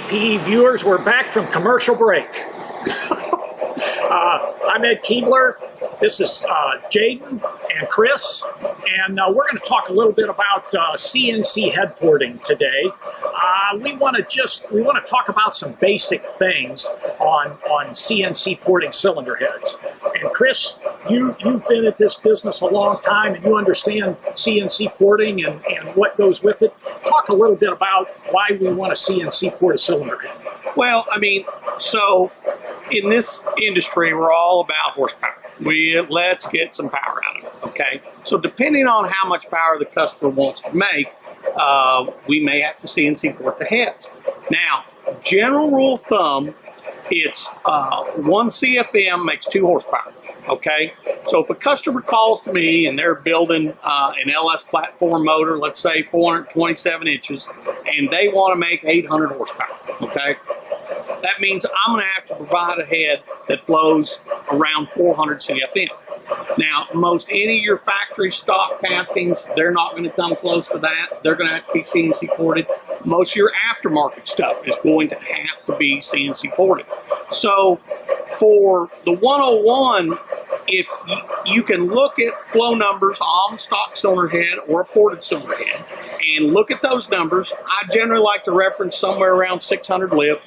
GPE viewers, we're back from commercial break. I'm Ed Kiebler. This is Jayden and Chris, and we're going to talk a little bit about CNC head porting today. We want to talk about some basic things on CNC porting cylinder heads. And Chris, you've been at this business a long time, and you understand CNC porting and what goes with it. Talk a little bit about why we want to CNC port a cylinder head. Well, I mean, so in this industry, we're all about horsepower. Let's get some power out of it, okay? So depending on how much power the customer wants to make, we may have to CNC port the heads. Now, general rule of thumb, it's 1 CFM makes 2 horsepower, okay? So if a customer calls to me and they're building an LS platform motor, let's say 427 inches, and they want to make 800 horsepower, okay? That means I'm going to have to provide a head that flows around 400 CFM. Now, most any of your factory stock castings, they're not going to come close to that. They're going to have to be CNC ported. Most of your aftermarket stuff is going to have to be CNC ported. So for the 101, if you can look at flow numbers on the stock cylinder head or a ported cylinder head and look at those numbers, I generally like to reference somewhere around 600 lift.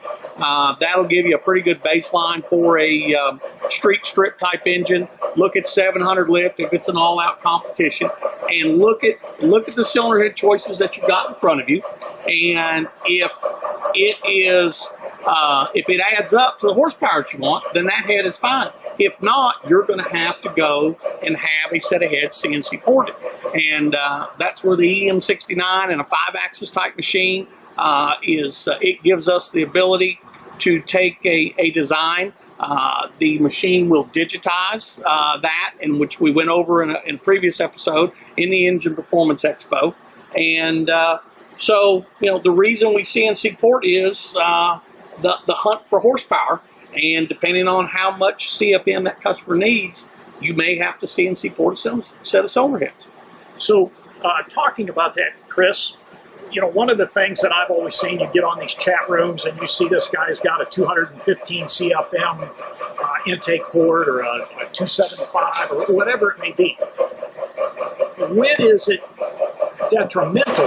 That'll give you a pretty good baseline for a street strip type engine. Look at 700 lift if it's an all-out competition, and look at the cylinder head choices that you've got in front of you. And if it adds up to the horsepower that you want, then that head is fine. If not, you're going to have to go and have a set of heads CNC ported, and that's where the EM69 and a 5-axis type machine it gives us the ability to take a design. The machine will digitize that, in which we went over in a previous episode in the Engine Performance Expo. And so, you know, the reason we CNC port is the hunt for horsepower. And depending on how much CFM that customer needs, you may have to CNC port a set of cylinder heads. So, talking about that, Chris, you know, one of the things that I've always seen, you get on these chat rooms and you see this guy's got a 215 CFM intake port or a 275 or whatever it may be. When is it detrimental,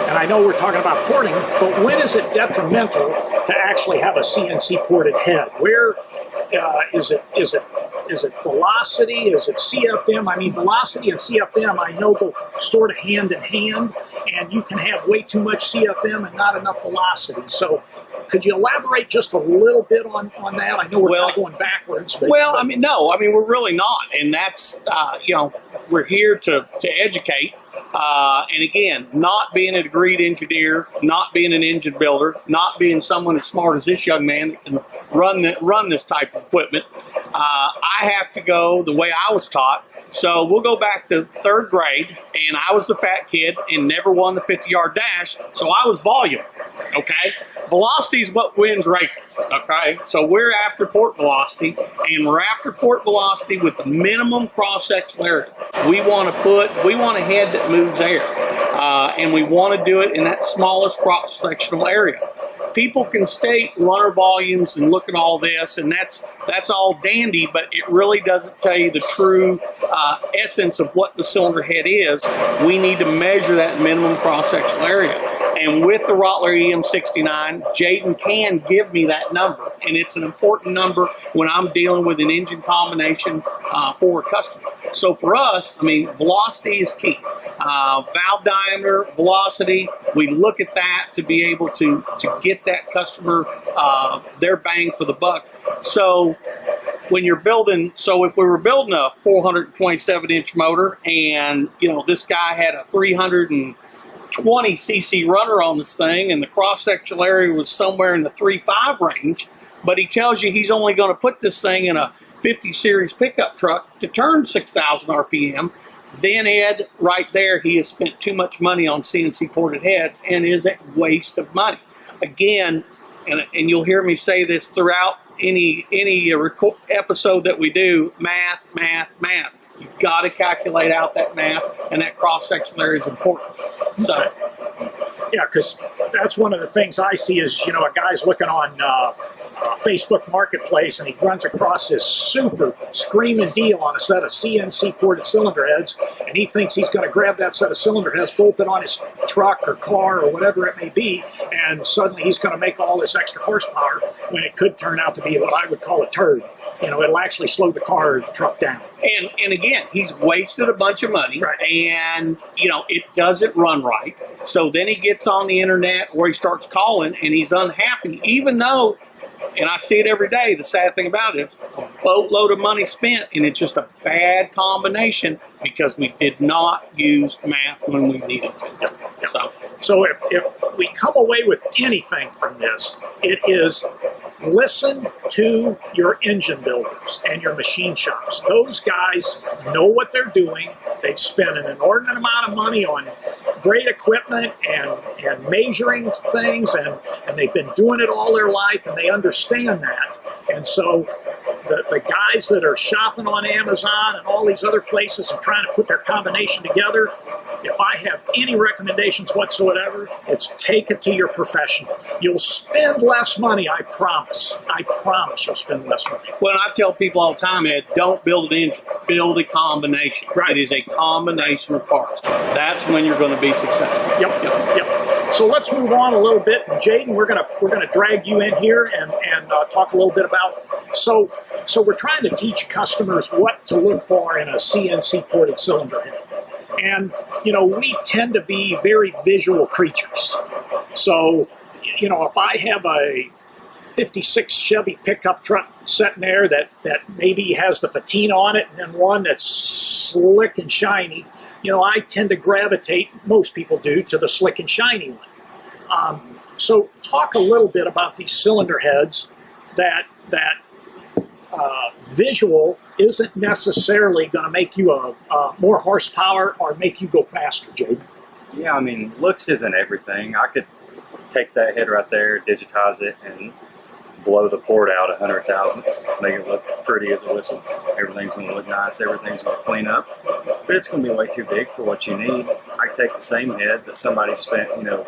and I know we're talking about porting, but when is it detrimental to actually have a CNC ported head? Where is it velocity? Is it CFM? I mean, velocity and CFM, I know, go sort of hand in hand, and you can have way too much CFM and not enough velocity. So could you elaborate just a little bit on that? I know we're not going backwards. I mean, no. I mean, we're really not. And that's, you know, we're here to educate. And again, not being a degreed engineer, not being an engine builder, not being someone as smart as this young man that can run this type of equipment, I have to go the way I was taught. So we'll go back to 3rd grade, and I was the fat kid and never won the 50-yard dash, so I was volume, okay? Velocity is what wins races, okay? So we're after port velocity, and we're after port velocity with the minimum cross-sectional area. We want a head that moves air, and we want to do it in that smallest cross-sectional area. People can state runner volumes and look at all this, and that's all dandy, but it really doesn't tell you the true essence of what the cylinder head is. We need to measure that minimum cross-sectional area. And with the Rottler EM69, Jayden can give me that number, and it's an important number when I'm dealing with an engine combination for a customer. So for us, I mean, velocity is key. Valve diameter, velocity, we look at that to be able to get that customer their bang for the buck. So when you're building, so if we were building a 427-inch motor and, you know, this guy had a 320 cc runner on this thing and the cross-sectional area was somewhere in the 3.5 range, but he tells you he's only going to put this thing in a 50 series pickup truck to turn 6,000 RPM, then Ed, right there, he has spent too much money on CNC ported heads and is a waste of money. Again, and you'll hear me say this throughout any episode that we do, math. You've got to calculate out that math, and that cross-sectional area is important. So Yeah, because that's one of the things I see is, you know, a guy's looking on Facebook Marketplace and he runs across this super screaming deal on a set of CNC ported cylinder heads, and he thinks he's going to grab that set of cylinder heads, bolt it on his truck or car or whatever it may be, and suddenly he's going to make all this extra horsepower when it could turn out to be what I would call a turd. You know, it'll actually slow the car or the truck down. And again, he's wasted a bunch of money, right, and, you know, it doesn't run right. So then he gets on the internet where he starts calling, and he's unhappy, even though, and I see it every day, the sad thing about it is a boatload of money spent, and it's just a bad combination because we did not use math when we needed to. So if we come away with anything from this, it is listen to your engine builders and your machine shops. Those guys know what they're doing. They've spent an inordinate amount of money on great equipment and measuring things, and they've been doing it all their life, and they understand that. And so the guys that are shopping on Amazon and all these other places and trying to put their combination together, if I have any recommendations whatsoever, it's take it to your professional. You'll spend less money, I promise. I promise you'll spend less money. Well, I tell people all the time, Ed, don't build an engine, build a combination. Right. It is a combination of parts. That's when you're going to be successful. Yep. So let's move on a little bit. Jayden, we're gonna drag you in here and talk a little bit about. So we're trying to teach customers what to look for in a CNC ported cylinder head. And, you know, we tend to be very visual creatures. So, you know, if I have a 56 Chevy pickup truck sitting there that maybe has the patina on it and then one that's slick and shiny, you know, I tend to gravitate, most people do, to the slick and shiny one. So talk a little bit about these cylinder heads that visual isn't necessarily going to make you a more horsepower or make you go faster, Jayden. Yeah, I mean, looks isn't everything. I could take that head right there, digitize it, and blow the port out 100 thousandths, make it look pretty as a whistle. Everything's going to look nice, everything's going to clean up, but it's going to be way too big for what you need. I could take the same head that somebody spent, you know,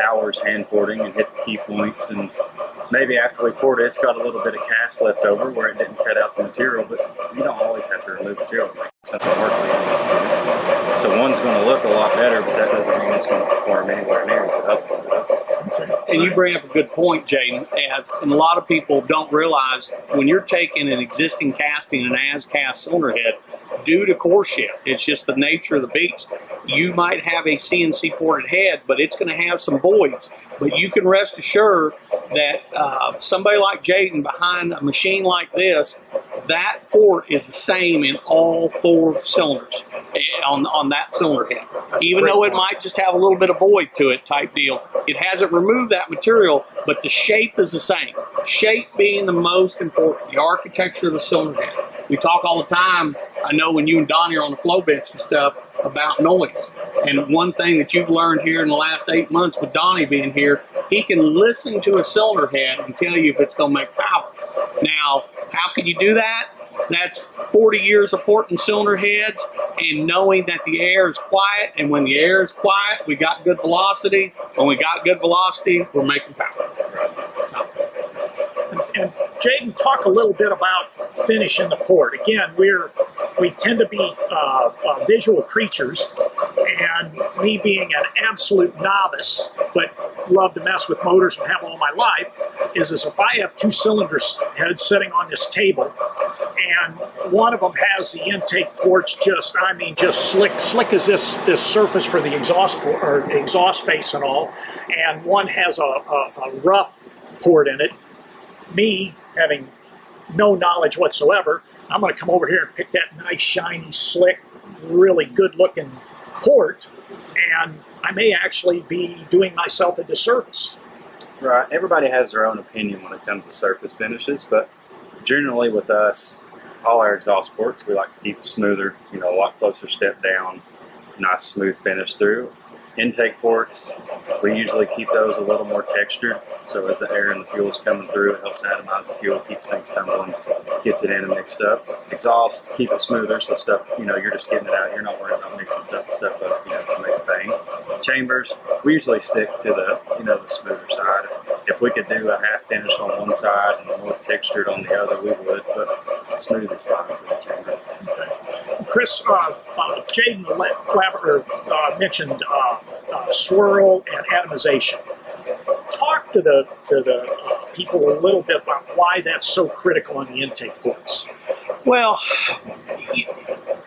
hours hand porting and hit the key points, and maybe after we poured it, it's got a little bit of cast left over where it didn't cut out the material, but you don't always have to remove material to make something work like. So one's going to look a lot better, but that doesn't mean it's going to perform anywhere near as the other one does. And you bring up a good point, Jayden, and a lot of people don't realize when you're taking an existing casting, an as-cast cylinder head, due to core shift, it's just the nature of the beast. You might have a CNC ported head, but it's going to have some voids. But you can rest assured that somebody like Jayden behind a machine like this, that port is the same in all 4 cylinders on that cylinder head. Even though it might just have a little bit of void to it type deal, it hasn't removed that material, but the shape is the same. Shape being the most important, the architecture of the cylinder head. We talk all the time, I know when you and Donnie are on the flow bench and stuff, about noise. And one thing that you've learned here in the last 8 months with Donnie being here, he can listen to a cylinder head and tell you if it's going to make power. Now, how can you do that? That's 40 years of porting cylinder heads and knowing that the air is quiet, and when the air is quiet, we got good velocity. When we got good velocity, we're making power. And Jayden, talk a little bit about finishing the port. Again, we tend to be visual creatures, and me being an absolute novice, but love to mess with motors and have all my life, is if I have 2 cylinder heads sitting on this table, and one of them has the intake ports just slick as this surface for the exhaust port, or exhaust face and all, and one has a rough port in it. Me, having no knowledge whatsoever, I'm going to come over here and pick that nice, shiny, slick, really good-looking port, and I may actually be doing myself a disservice. Right. Everybody has their own opinion when it comes to surface finishes, but generally with us, all our exhaust ports, we like to keep it smoother, you know, a lot closer step down, nice smooth finish through. Intake ports, we usually keep those a little more textured, so as the air and the fuel is coming through, it helps atomize the fuel, keeps things tumbling, gets it in and mixed up. Exhaust, keep it smoother, so stuff, you know, you're just getting it out, you're not worried about mixing stuff up, you know, to make a bang. chambers, we usually stick to the smoother side. If we could do a half finished on one side and more textured on the other, we would. But smooth is fine for the chamber. Chris, Jayden mentioned swirl and atomization. Talk to the people a little bit about why that's so critical in the intake ports. Well,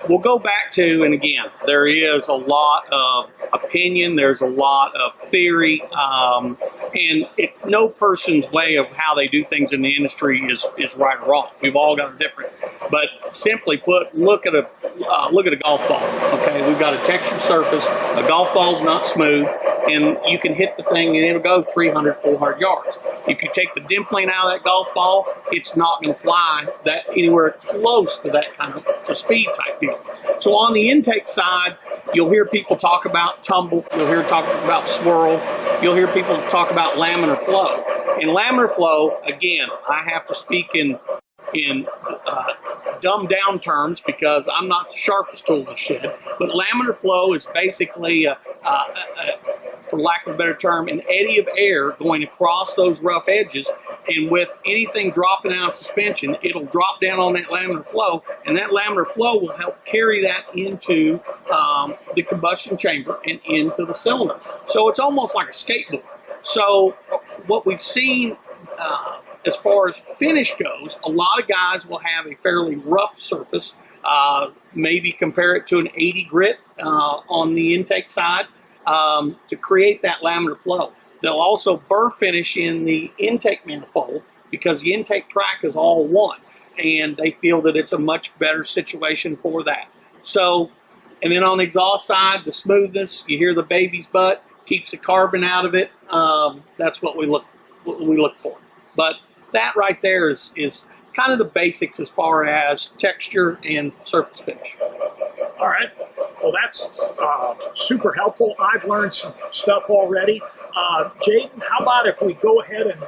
we'll go back to, and again, there is a lot of opinion, there's a lot of theory, and no person's way of how they do things in the industry is right or wrong. We've all got a different. But simply put, look at a golf ball. Okay, we've got a textured surface. A golf ball's not smooth, and you can hit the thing and it'll go 300, 400 yards. If you take the dimpling out of that golf ball, it's not going to fly that anywhere close to that kind of speed type deal. So on the intake side, you'll hear people talk about tumble. You'll hear talk about swirl. You'll hear people talk about laminar flow. In laminar flow, again, I have to speak in dumbed down terms because I'm not the sharpest tool in the shed, but laminar flow is basically, for lack of a better term, an eddy of air going across those rough edges, and with anything dropping out of suspension, it'll drop down on that laminar flow, and that laminar flow will help carry that into the combustion chamber and into the cylinder. So it's almost like a skateboard. So what we've seen as far as finish goes, a lot of guys will have a fairly rough surface, maybe compare it to an 80 grit on the intake side to create that laminar flow. They'll also burr finish in the intake manifold because the intake track is all one, and they feel that it's a much better situation for that. So, and then on the exhaust side, the smoothness, you hear the baby's butt, keeps the carbon out of it. That's what we look for. But that right there is kind of the basics as far as texture and surface finish. All right. Well, that's super helpful. I've learned some stuff already. Jayden, how about if we go ahead and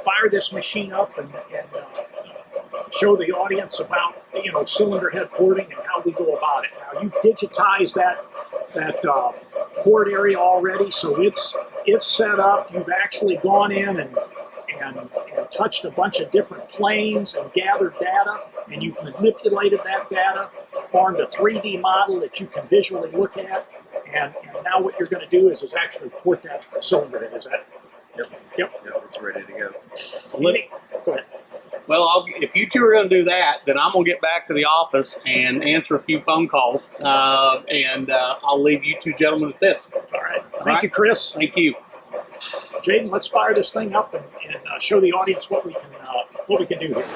fire this machine up and show the audience about cylinder head porting and how we go about it. Now, you've digitized that port area already, so it's set up. You've actually gone in and touched a bunch of different planes and gathered data, and you've manipulated that data, formed a 3D model that you can visually look at, and now what you're going to do is actually port that cylinder in. Is that? Yep. It's ready to go. Go ahead. Well, if you two are going to do that, then I'm going to get back to the office and answer a few phone calls, and I'll leave you two gentlemen at this. All right. Thank you, Chris. Thank you. Jayden, let's fire this thing up and show the audience what we can do here.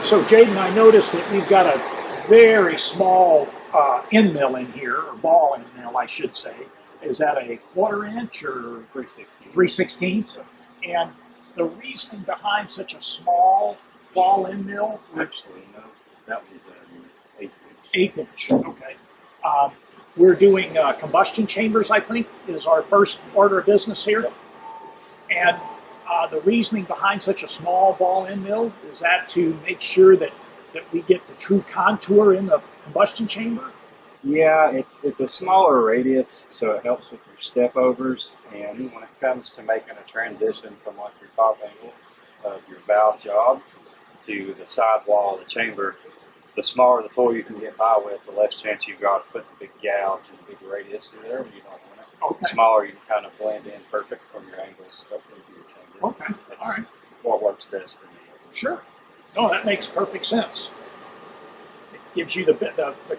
So, Jayden, I noticed that we've got a very small end mill in here, or ball end mill, I should say. Is that a 1/4 inch or 3/16? And the reasoning behind such a small ball end mill? Actually, no, that was an 1/8 inch. Okay. We're doing combustion chambers, I think, is our first order of business here. And the reasoning behind such a small ball end mill, is that to make sure that we get the true contour in the combustion chamber? Yeah, it's a smaller radius, so it helps with your step overs. And when it comes to making a transition from like your top angle of your valve job to the side wall of the chamber, the smaller the tool you can get by with, the less chance you've got to put the big gouge and the big radius through there when you don't want it. Okay. The smaller, you can kind of blend in perfect from your angles up into your chamber. Okay. That's All right. what works best for me. Sure. No, that makes perfect sense. It gives you the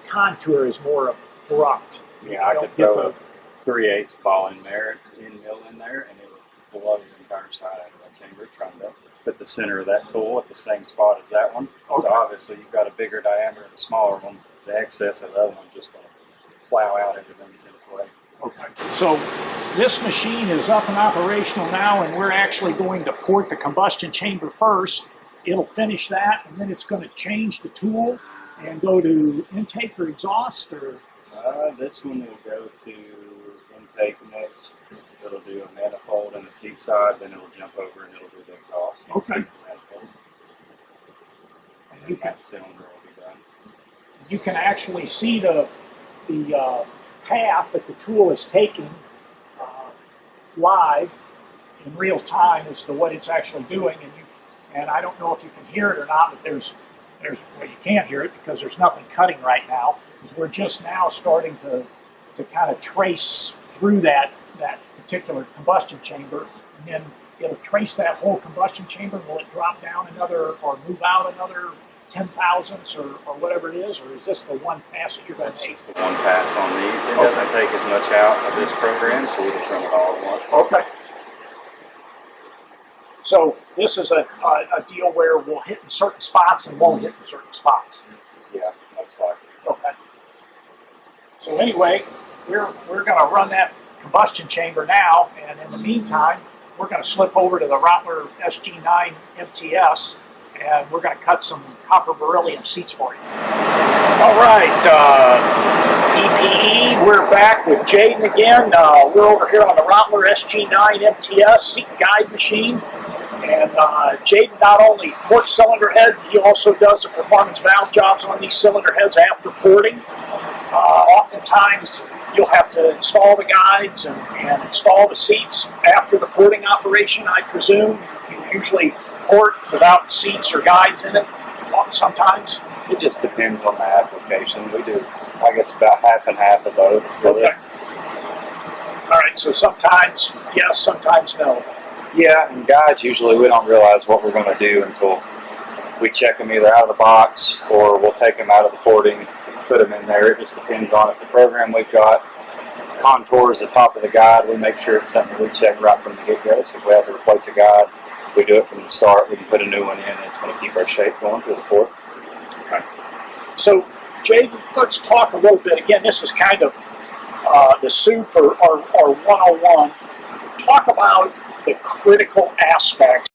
contour is more abrupt. Yeah, I could throw a 3/8 ball in there, mill in there, and it would blow the entire side out of that chamber, trying to put the center of that tool at the same spot as that one. Okay. So obviously you've got a bigger diameter and a smaller one. The excess of the other one's just going to plow out everything that's in its way. Okay. So this machine is up and operational now, and we're actually going to port the combustion chamber first. It'll finish that, and then it's going to change the tool and go to intake or exhaust, or This one will go to intake next. It'll do a manifold on the seat side, then it'll jump over and it'll do the exhaust. Okay. Manifold. and And that cylinder will be done. you can actually see the path that the tool is taking live in real time as to what it's actually doing, and I don't know if you can hear it or not, but there's well, you can't hear it because there's nothing cutting right now, because we're just now starting to kind of trace through that particular combustion chamber, and then it'll trace that whole combustion chamber. Will it drop down another or move out another 10 thousandths or whatever it is, or is this the one pass that you're going to make? It's the one pass on these. It doesn't take as much out of this program, so we just run it all at once. Okay. So this is a deal where we'll hit in certain spots and won't hit in certain spots. Yeah, most likely. Okay. So anyway, we're going to run that combustion chamber now, and in the meantime, we're going to slip over to the Rattler SG9 MTS, and we're going to cut some copper beryllium seats for you. All right, EPE, we're back with Jayden again. We're over here on the Rattler SG9 MTS seat guide machine. And Jayden not only ports cylinder head, he also does the performance valve jobs on these cylinder heads after porting. Oftentimes, you'll have to install the guides and install the seats after the porting operation, I presume. You usually port without seats or guides in it sometimes. It just depends on the application. We do, I guess, about half and half of both. Okay. All right, so sometimes yes, sometimes no. Yeah, and guys, usually we don't realize what we're going to do until we check them either out of the box or we'll take them out of the porting, put them in there. It just depends on it. The program we've got contours the top of the guide. We make sure it's something we check right from the get-go. So if we have to replace a guide, we do it from the start. We can put a new one in, and it's going to keep our shape going through the port. Okay. So, Jayden, let's talk a little bit. Again, this is kind of the soup or 101. Talk about the critical aspects.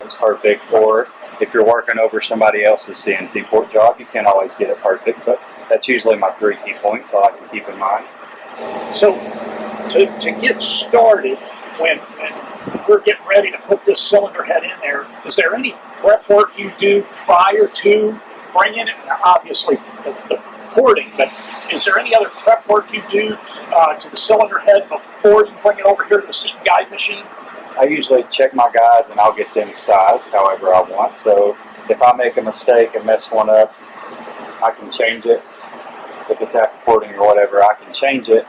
It's perfect for if you're working over somebody else's CNC port job. You can't always get it perfect, but that's usually my 3 key points I like to keep in mind. So, to get started, when we're getting ready to put this cylinder head in there, is there any prep work you do prior to bringing it? Now, obviously, the porting, but is there any other prep work you do to the cylinder head before you bring it over here to the seat guide machine? I usually check my guides and I'll get them sized however I want. So if I make a mistake and mess one up, I can change it. If it's after porting or whatever, I can change it.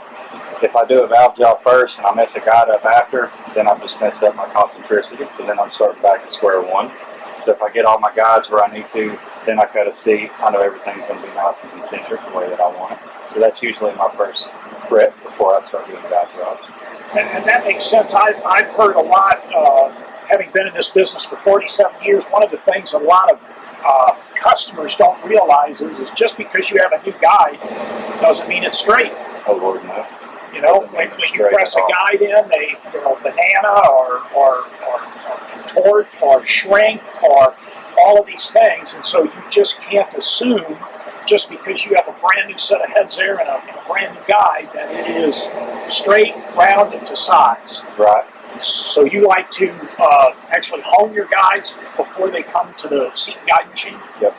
If I do a valve job first and I mess a guide up after, then I've just messed up my concentricity, so then I'm starting back at square one. So if I get all my guides where I need to, then I cut a seat. I know everything's going to be nice and concentric the way that I want it. So that's usually my first prep before I start doing valve jobs. And that makes sense. I've heard a lot, having been in this business for 47 years, one of the things a lot of customers don't realize is just because you have a new guide doesn't mean it's straight. Oh, Lord, no. You know, when you press a guide in, they, banana or contort or shrink or all of these things, and so you just can't assume just because you have a brand new set of heads there and a brand new guide that it is straight, round, and to size. Right. So you like to actually hone your guides before they come to the seat guide machine? Yep.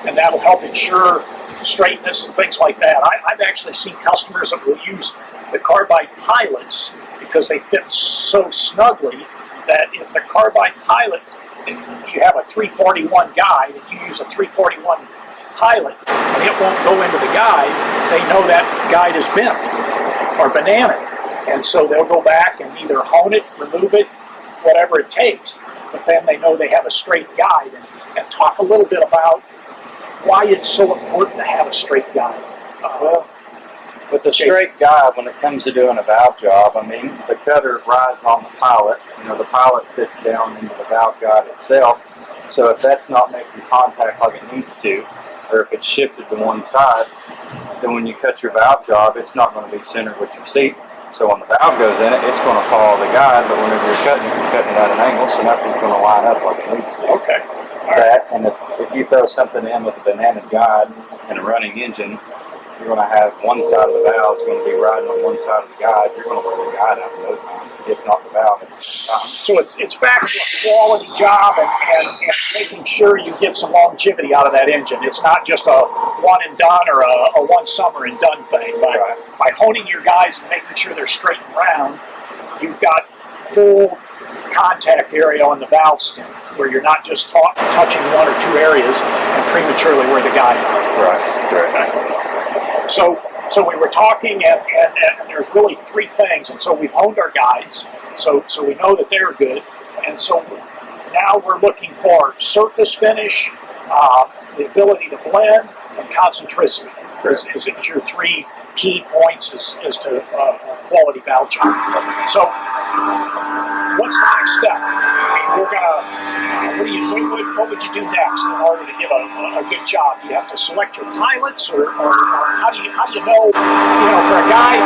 And that'll help ensure straightness and things like that. I've actually seen customers that will use the carbide pilots because they fit so snugly that if the carbide pilot, if you have a 341 guide, if you use a 341 pilot and it won't go into the guide, they know that guide is bent or banana. And so they'll go back and either hone it, remove it, whatever it takes, but then they know they have a straight guide. And talk a little bit about why it's so important to have a straight guide. Well, with the straight guide, when it comes to doing a valve job, I mean, the cutter rides on the pilot. You know, the pilot sits down into the valve guide itself. So if that's not making contact like it needs to, or if it's shifted to one side, then when you cut your valve job, it's not going to be centered with your seat. So when the valve goes in it, it's going to follow the guide, but whenever you're cutting it at an angle, so nothing's going to line up like it needs to. Okay. That, and if you throw something in with a banana guide and a running engine, you're going to have one side of the valve is going to be riding on one side of the guide. You're going to wear the guide out in no time, if not the valve at the same time. So it's back to a quality job and making sure you get some longevity out of that engine. It's not just a one and done or a one summer and done thing. By honing your guides and making sure they're straight and round, you've got full contact area on the valve stem where you're not just touching one or two areas and prematurely wear the guide out. Right. So we were talking, and there's really three things, and so we've honed our guides, so we know that they're good, and so now we're looking for surface finish, the ability to blend, and concentricity. Is your three key points as to quality valve job. So what's the next step? I mean, we're gonna. What would you do next in order to give a good job? Do you have to select your pilots, or how do you know? For a guy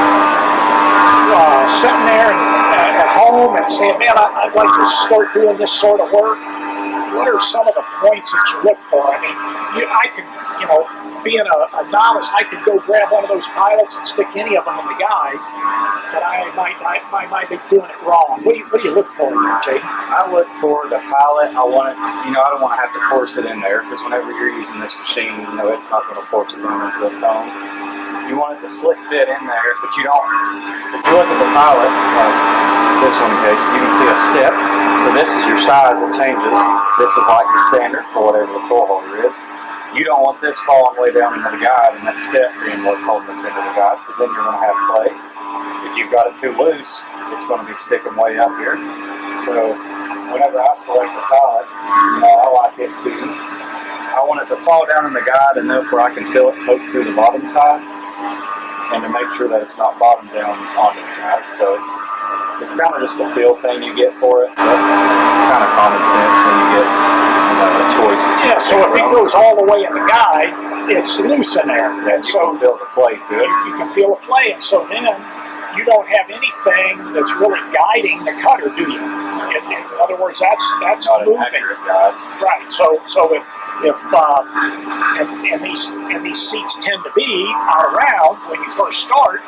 sitting there at home and saying, "Man, I'd like to start doing this sort of work." What are some of the points that you look for? I mean, I could, being a novice, I could go grab one of those pilots and stick any of them in the guide, but I might be doing it wrong. What do you look for there, Jayden? I look for the pilot. I want it, I don't want to have to force it in there, because whenever you're using this machine, it's not going to force it down into a tone. You want it to slick fit in there, but you don't. If you look at the pilot, like this one case, you can see a step. So this is your size that changes. This is like your standard for whatever the tool holder is. You don't want this falling way down into the guide and that step being what's holding it into the guide, because then you're going to have play. If you've got it too loose, it's going to be sticking way up here. So whenever I select the pilot, I like it to, I want it to fall down in the guide enough where I can feel it poke through the bottom side, and to make sure that it's not bottom down onto the guide. So it's kind of just a feel thing you get for it, but it's kind of common sense when you get a choice. Yeah, so if it goes all the way in the guide, it's loose in there. And so you can feel the play to it. You can feel the play, and so then you don't have anything that's really guiding the cutter, do you? In other words, that's not moving. An accurate guide. Right. So if these seats tend to be around when you first start,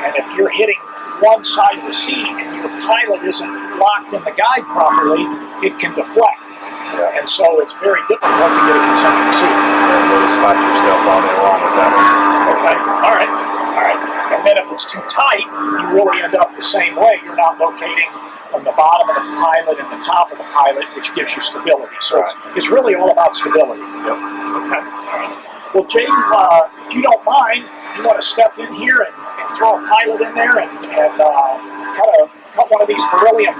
and if you're hitting one side of the seat and your pilot isn't locked in the guide properly, it can deflect. Yeah. And so it's very difficult to get a concentric seat. You'll just fight yourself all day long with that one. Okay. All right. And then if it's too tight, you really end up the same way. You're not locating from the bottom of the pilot and the top of the pilot, which gives you stability. So it's really all about stability. Yep. Okay. Well, Jayden, if you don't mind, you want to step in here and throw a pilot in there and cut one of these beryllium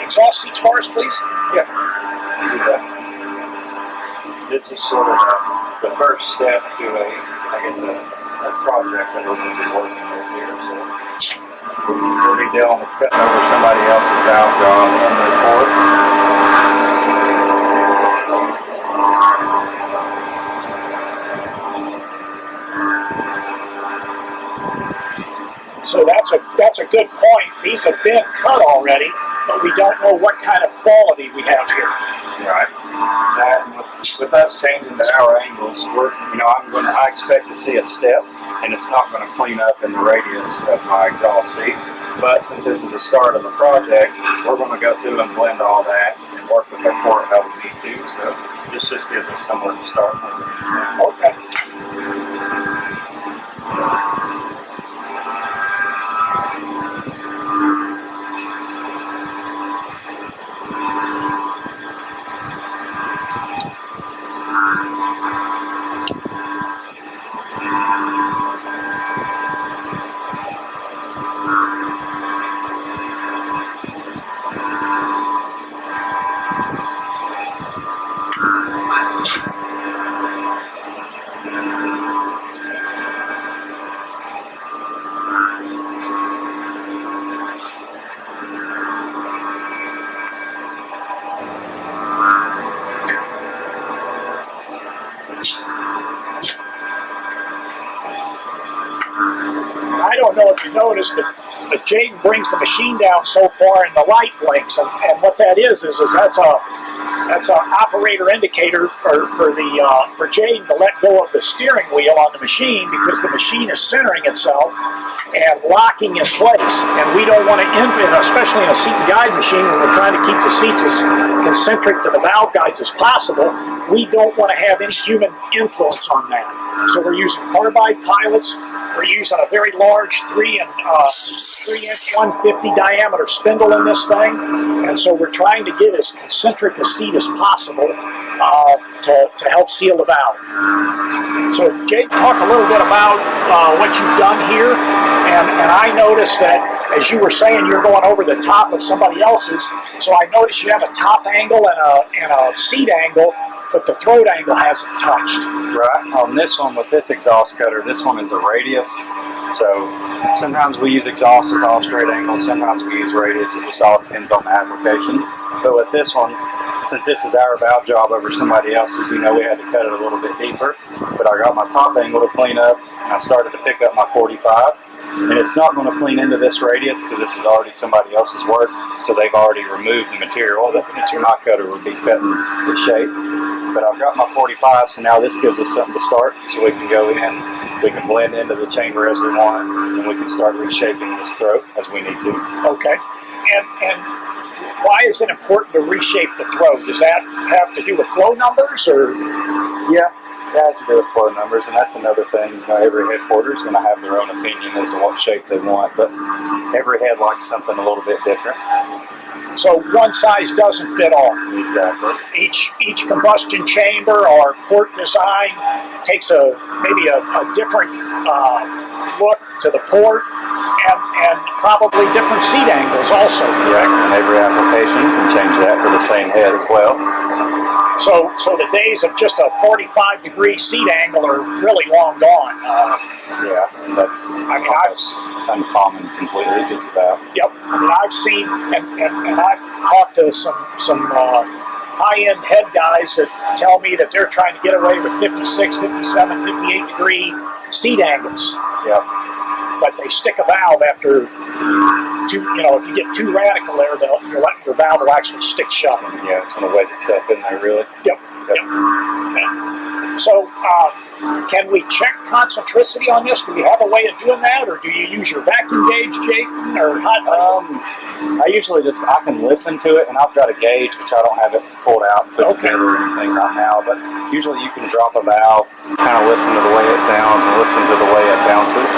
exhaust seats for us, please? Yeah. This is sort of the first step to a project that we're going to be working with here. So we'll be dealing with cutting over somebody else's valve job in the report. So that's a good point. These have been cut already, but we don't know what kind of quality we have here. Right. And with us changing to our angles, I expect to see a step, and it's not going to clean up in the radius of my exhaust seat. But since this is the start of the project, we're going to go through and blend all that and work with our port how we need to. So this just gives us somewhere to start with. Okay. I don't know if you noticed, but Jayden brings the machine down so far and the light blinks, and what that is that's That's an operator indicator for Jayden to let go of the steering wheel on the machine, because the machine is centering itself and locking in place. And we don't want to, especially in a seat and guide machine, when we're trying to keep the seats as concentric to the valve guides as possible, we don't want to have any human influence on that. So we're using carbide pilots. We're using a very large 3-inch 150 diameter spindle in this thing, and so we're trying to get as concentric a seat as possible to help seal the valve. So Jake, talk a little bit about what you've done here, and I noticed that, as you were saying, you're going over the top of somebody else's, so I noticed you have a top angle and a seat angle, but the throat angle hasn't touched. Right. On this one, with this exhaust cutter, this one is a radius. So sometimes we use exhaust with all straight angles, sometimes we use radius. It just all depends on the application. But with this one, since this is our valve job over somebody else's, we had to cut it a little bit deeper. But I got my top angle to clean up, and I started to pick up my 45. And it's not going to clean into this radius because this is already somebody else's work, so they've already removed the material that my cutter would be cutting to shape. But I've got my 45, so now this gives us something to start, so we can go in, we can blend into the chamber as we want, and we can start reshaping this throat as we need to. Okay. And why is it important to reshape the throat? Does that have to do with flow numbers, or? Yeah. It has to do with flow numbers, and that's another thing. Every headquarter is going to have their own opinion as to what shape they want, but every head likes something a little bit different. So one size doesn't fit all. Exactly. Each combustion chamber or port design takes maybe a different look to the port, and probably different seat angles also. Yeah, and every application can change that for the same head as well. So the days of just a 45-degree seat angle are really long gone. Yeah, that's uncommon completely, just about. Yep. I mean, I've seen, and I've talked to some high-end head guys that tell me that they're trying to get away with 56, 57, 58-degree seat angles. Yep. But they stick a valve after if you get too radical there, your valve will actually stick shut. Yeah, it's going to wedge itself in there, really. Yep. So, can we check concentricity on this? Do we have a way of doing that, or do you use your vacuum gauge, Jayden? Or I usually I can listen to it, and I've got a gauge, which I don't have it pulled out and put together or anything right now, but usually you can drop a valve, kind of listen to the way it sounds, and listen to the way it bounces.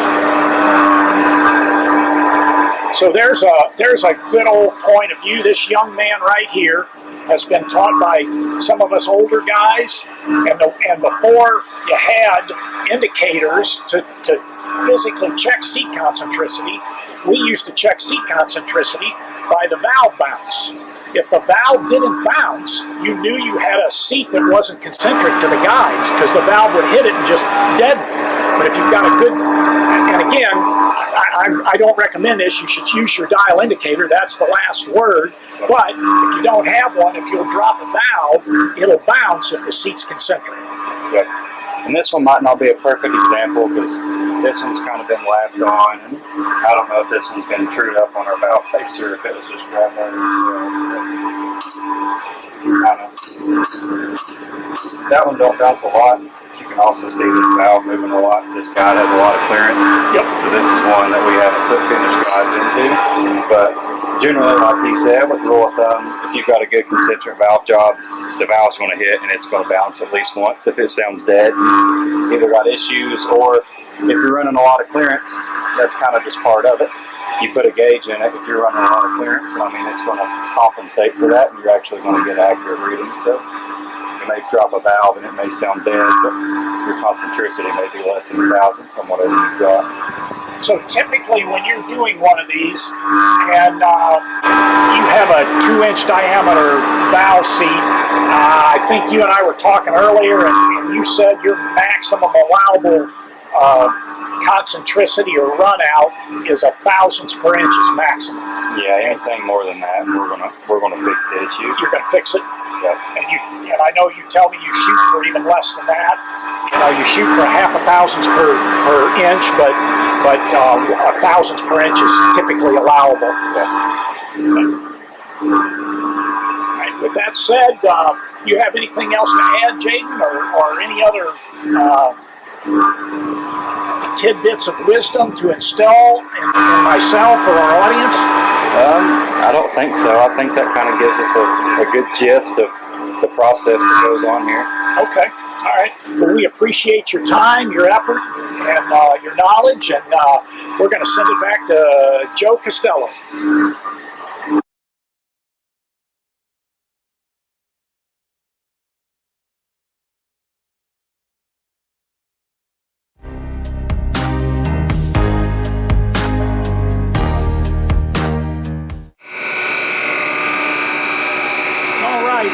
So there's a good old point of view. This young man right here has been taught by some of us older guys, and before you had indicators to physically check seat concentricity, we used to check seat concentricity by the valve bounce. If the valve didn't bounce, you knew you had a seat that wasn't concentric to the guides, because the valve would hit it and just deaden it. But if you've got a good, and again, I don't recommend this, you should use your dial indicator, that's the last word, but if you don't have one, if you'll drop a valve, it'll bounce if the seat's concentric. Yep. And this one might not be a perfect example, because this one's kind of been lapped on, and I don't know if this one's been trued up on our valve facer, if it was just right there. That one don't bounce a lot. You can also see this valve moving a lot. This guide has a lot of clearance. Yep. So this is one that we haven't put finished guides into. But generally, like he said, with rule of thumb, if you've got a good concentric valve job, the valve's going to hit and it's going to bounce at least once. If it sounds dead, either got issues, or if you're running a lot of clearance, that's kind of just part of it. You put a gauge in it if you're running a lot of clearance, and it's going to compensate for that, and you're actually going to get accurate reading. So you may drop a valve and it may sound dead, but your concentricity may be less than 1,000 on whatever you've got. So typically when you're doing one of these, and you have a 2-inch diameter valve seat, I think you and I were talking earlier, and you said your maximum allowable concentricity or run out is 1,000ths per inch is maximum. Yeah, anything more than that, we're gonna fix the issue. You're gonna fix it. Yeah. And I know you tell me you shoot for even less than that. You shoot for 0.5 per inch, but 1,000ths per inch is typically allowable. Yeah. Right. With that that said, you have anything else to add, Jayden, or any other tidbits of wisdom to instill in myself or our audience? I don't think so. I think that kind of gives us a good gist of the process that goes on here. Okay. All right. Well, we appreciate your time, your effort, and your knowledge, and we're going to send it back to Joe Costello.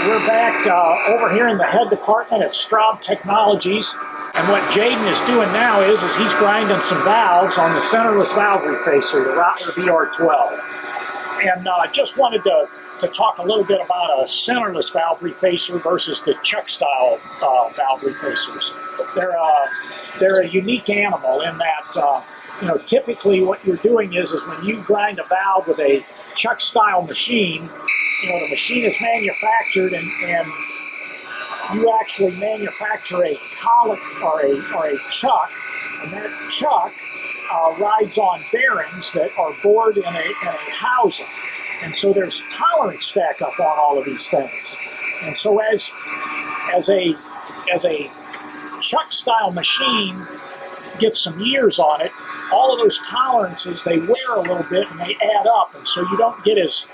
We're back over here in the head department at Straub Technologies, and what Jayden is doing now is he's grinding some valves on the centerless valve refacer, the Rattler VR12. And just wanted to talk a little bit about a centerless valve refacer versus the chuck style valve refacers. They're a unique animal in that typically what you're doing is when you grind a valve with a chuck style machine, the machine is manufactured and you actually manufacture a collet or a chuck, and that chuck rides on bearings that are bored in a housing. And so there's tolerance stack up on all of these things. And so as a chuck style machine gets some years on it, all of those tolerances, they wear a little bit and they add up, and so you don't get as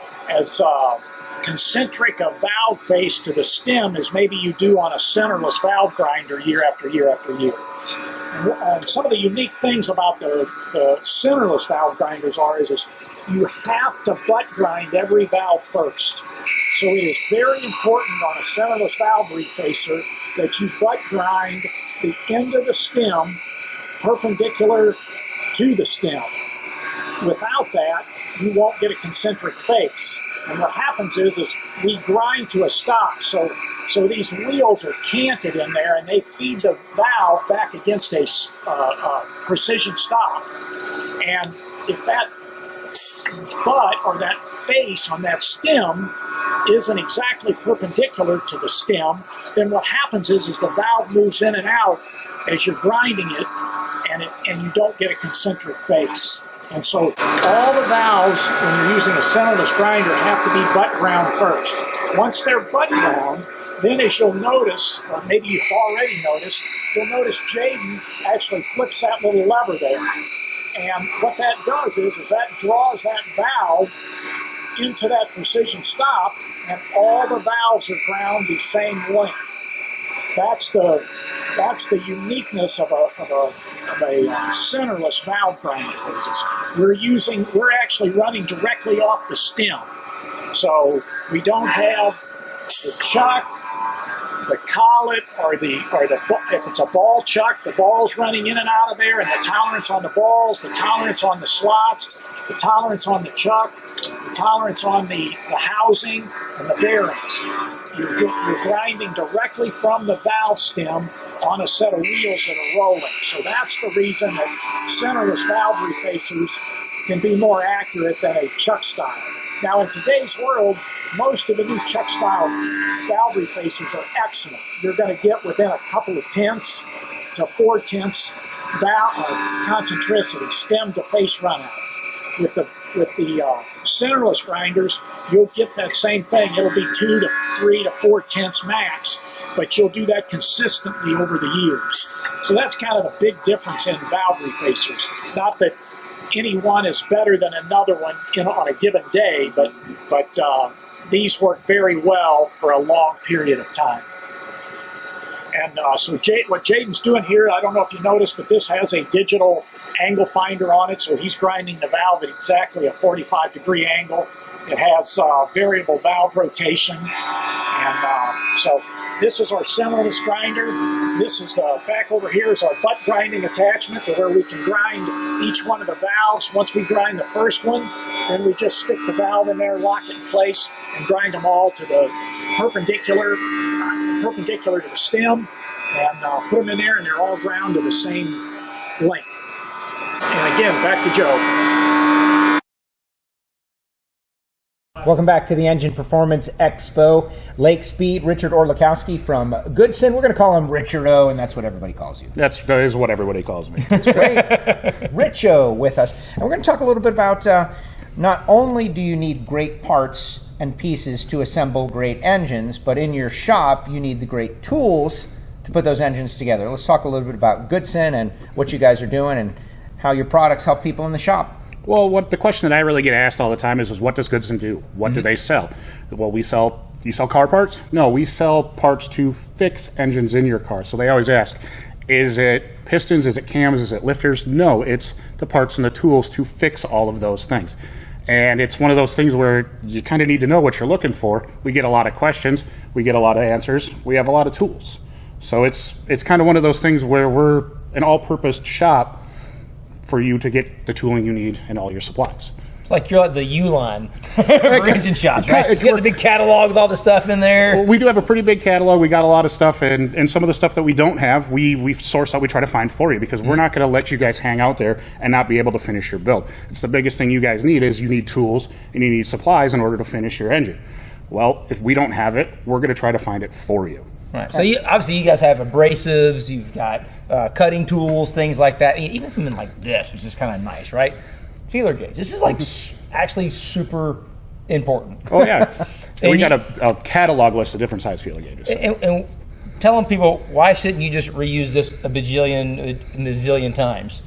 concentric a valve face to the stem as maybe you do on a centerless valve grinder year after year after year. And some of the unique things about the centerless valve grinders is you have to butt grind every valve first. So it is very important on a centerless valve refacer that you butt grind the end of the stem perpendicular to the stem. Without that, you won't get a concentric face. And what happens is we grind to a stop. So these wheels are canted in there, and they feed the valve back against a precision stop. And if that butt or that face on that stem isn't exactly perpendicular to the stem, then what happens is the valve moves in and out as you're grinding it, and you don't get a concentric face. And so all the valves, when you're using a centerless grinder, have to be butt ground first. Once they're butt ground, then as you'll notice, or maybe you've already noticed, you'll notice Jayden actually flips that little lever there. And what that does is that draws that valve into that precision stop, and all the valves are ground the same length. That's the uniqueness of a centerless valve grinder. We're actually running directly off the stem. So we don't have the chuck, the collet, or if it's a ball chuck, the ball's running in and out of there, and the tolerance on the balls, the tolerance on the slots, the tolerance on the chuck, the tolerance on the housing, and the bearings. You're grinding directly from the valve stem on a set of wheels that are rolling. So that's the reason that centerless valve refacers can be more accurate than a chuck style. Now in today's world, most of the new chuck style valve refacers are excellent. You're going to get within a couple of tenths to 4/10 valve concentricity, stem to face runout. With the centerless grinders, you'll get that same thing. It'll be 2 to 3 to 4/10 max, but you'll do that consistently over the years. So that's kind of the big difference in valve refacers. Not that any one is better than another one on a given day, but these work very well for a long period of time. And so what Jayden's doing here, I don't know if you noticed, but this has a digital angle finder on it, so he's grinding the valve at exactly a 45-degree angle. It has variable valve rotation, and so this is our centerless grinder. This is back over here is our butt grinding attachment, to where we can grind each one of the valves. Once we grind the first one, then we just stick the valve in there, lock it in place, and grind them all to the perpendicular to the stem, and put them in there, and they're all ground to the same length. And again, back to Joe. Welcome back to the Engine Performance Expo. Lake Speed, Richard Orlikowski from Goodson. We're going to call him Richard-O, and that's what everybody calls you. That is what everybody calls me. That's great. Rich-O with us. And we're going to talk a little bit about not only do you need great parts and pieces to assemble great engines, but in your shop you need the great tools to put those engines together. Let's talk a little bit about Goodson and what you guys are doing and how your products help people in the shop. Well, the question that I really get asked all the time is what does Goodson do? What do they sell? Well, you sell car parts? No, we sell parts to fix engines in your car. So they always ask, is it pistons, is it cams, is it lifters? No, it's the parts and the tools to fix all of those things. And it's one of those things where you kind of need to know what you're looking for. We get a lot of questions, we get a lot of answers, we have a lot of tools. So it's kind of one of those things where we're an all-purpose shop for you to get the tooling you need and all your supplies. It's like you're like the U-line for engine shops, right? You got the big catalog with all the stuff in there. Well, we do have a pretty big catalog. We got a lot of stuff, and some of the stuff that we don't have, we source out, we try to find for you, because we're not going to let you guys hang out there and not be able to finish your build. It's the biggest thing you guys need is you need tools and you need supplies in order to finish your engine. Well, if we don't have it, we're going to try to find it for you. Right. So obviously you guys have abrasives, you've got cutting tools, things like that. Even something like this, which is kind of nice, right? Feeler gauge. This is like actually super important. Oh yeah, we got a catalog list of different size feeler gauges. And telling people, why shouldn't you just reuse this a bazillion times?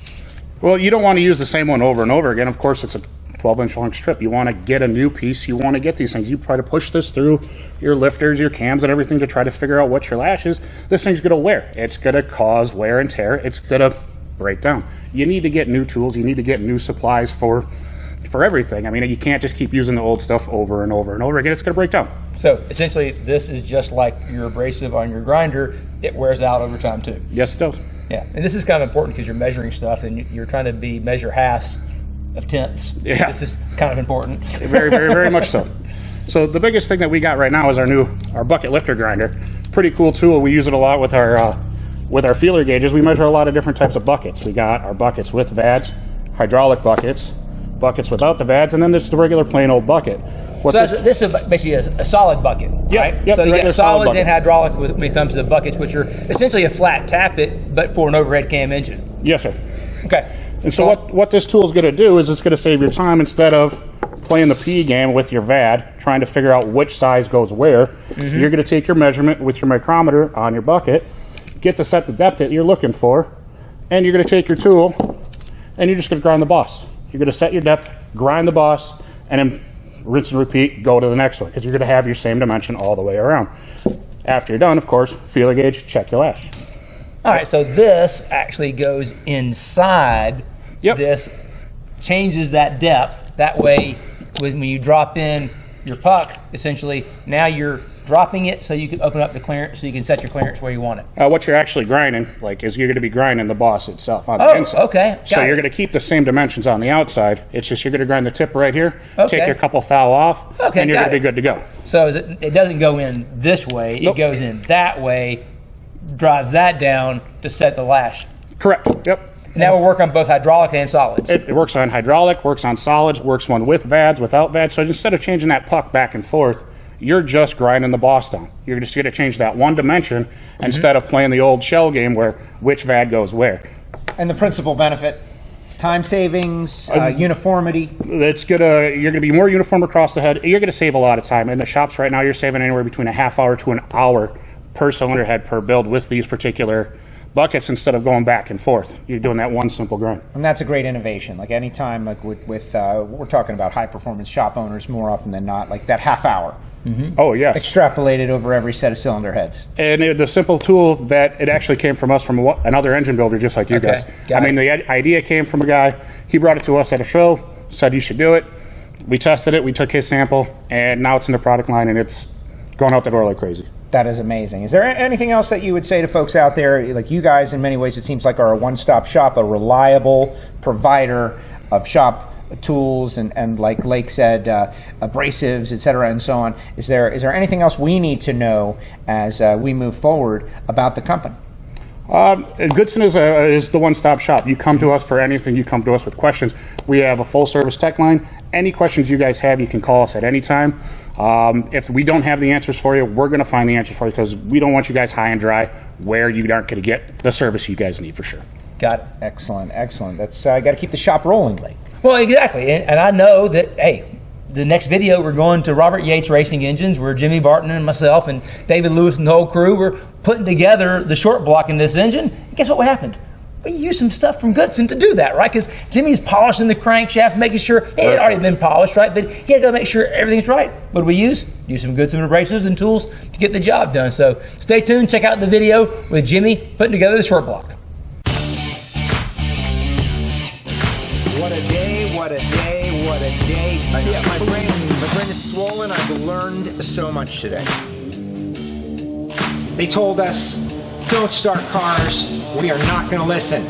Well, you don't want to use the same one over and over again. Of course, it's a 12-inch long strip. You want to get a new piece. You want to get these things. You try to push this through your lifters, your cams, and everything to try to figure out what your lash is. This thing's going to wear. It's going to cause wear and tear. It's going to break down. You need to get new tools. You need to get new supplies for everything. I mean, you can't just keep using the old stuff over and over and over again. It's going to break down. So essentially, this is just like your abrasive on your grinder. It wears out over time too. Yes, it does. Yeah, and this is kind of important because you're measuring stuff and you're trying to measure halves of tenths. Yeah. This is kind of important. Very, very, very much so. So the biggest thing that we got right now is our bucket lifter grinder. Pretty cool tool. We use it a lot with our feeler gauges. We measure a lot of different types of buckets. We got our buckets with vads, hydraulic buckets, buckets without the vads, and then this is the regular plain old bucket. This is basically a solid bucket, right? Yep, so you get solid solids and hydraulic when it comes to the buckets, which are essentially a flat tappet, but for an overhead cam engine. Yes, sir. Okay. And so what this tool is going to do is it's going to save your time instead of playing the P game with your VAD, trying to figure out which size goes where. You're going to take your measurement with your micrometer on your bucket, get to set the depth that you're looking for, and you're going to take your tool and you're just going to grind the boss. You're going to set your depth, grind the boss, and then rinse and repeat, go to the next one, because you're going to have your same dimension all the way around. After you're done, of course, feeler gauge, check your lash. All right, so this actually goes inside. Yep. This changes that depth. That way, when you drop in your puck, essentially, now you're dropping it so you can open up the clearance so you can set your clearance where you want it. What you're actually grinding, is you're going to be grinding the boss itself on the inside. Okay. So you're going to keep the same dimensions on the outside. It's just you're going to grind the tip right here, Okay. take your couple thou off, and you're going to be good to go. So it doesn't go in this way. Nope. It goes in that way, drives that down to set the lash. Correct. Yep. And that will work on both hydraulic and solids. It works on hydraulic, works on solids, works one with VADs, without VADs. So instead of changing that puck back and forth, you're just grinding the boss down. You're just going to change that one dimension instead of playing the old shell game where which VAD goes where. And the principal benefit, time savings, uniformity. You're going to be more uniform across the head. You're going to save a lot of time. In the shops right now, you're saving anywhere between a half hour to an hour per cylinder head per build with these particular buckets instead of going back and forth. You're doing that one simple grind. And that's a great innovation. Like anytime, we're talking about high performance shop owners more often than not, like that half hour. Oh, yes. Extrapolated over every set of cylinder heads. And the simple tool that it actually came from us from another engine builder just like you guys. The idea came from a guy. He brought it to us at a show, said you should do it. We tested it. We took his sample, and now it's in the product line, and it's going out the door like crazy. That is amazing. Is there anything else that you would say to folks out there? Like you guys, in many ways, it seems like are a one-stop shop, a reliable provider of shop tools and like Lake said, abrasives, et cetera, and so on. Is there anything else we need to know as we move forward about the company? Goodson is the one-stop shop. You come to us for anything. You come to us with questions. We have a full-service tech line. Any questions you guys have, you can call us at any time. If we don't have the answers for you, we're going to find the answers for you because we don't want you guys high and dry where you aren't going to get the service you guys need for sure. Got it. Excellent, excellent. That's got to keep the shop rolling, Lee. Well, exactly. And I know that, hey, the next video we're going to Robert Yates Racing Engines, where Jimmy Barton and myself and David Lewis and the whole crew were putting together the short block in this engine. And guess what happened? We used some stuff from Goodson to do that, right? Because Jimmy's polishing the crankshaft, making sure it had already been polished, right? But he had to make sure everything's right. What do we use? Use some Goodson abrasives and tools to get the job done. So stay tuned. Check out the video with Jimmy putting together the short block. What a day, what a day, what a day. Yeah, my brain is swollen. I've learned so much today. They told us, don't start cars. We are not going to listen.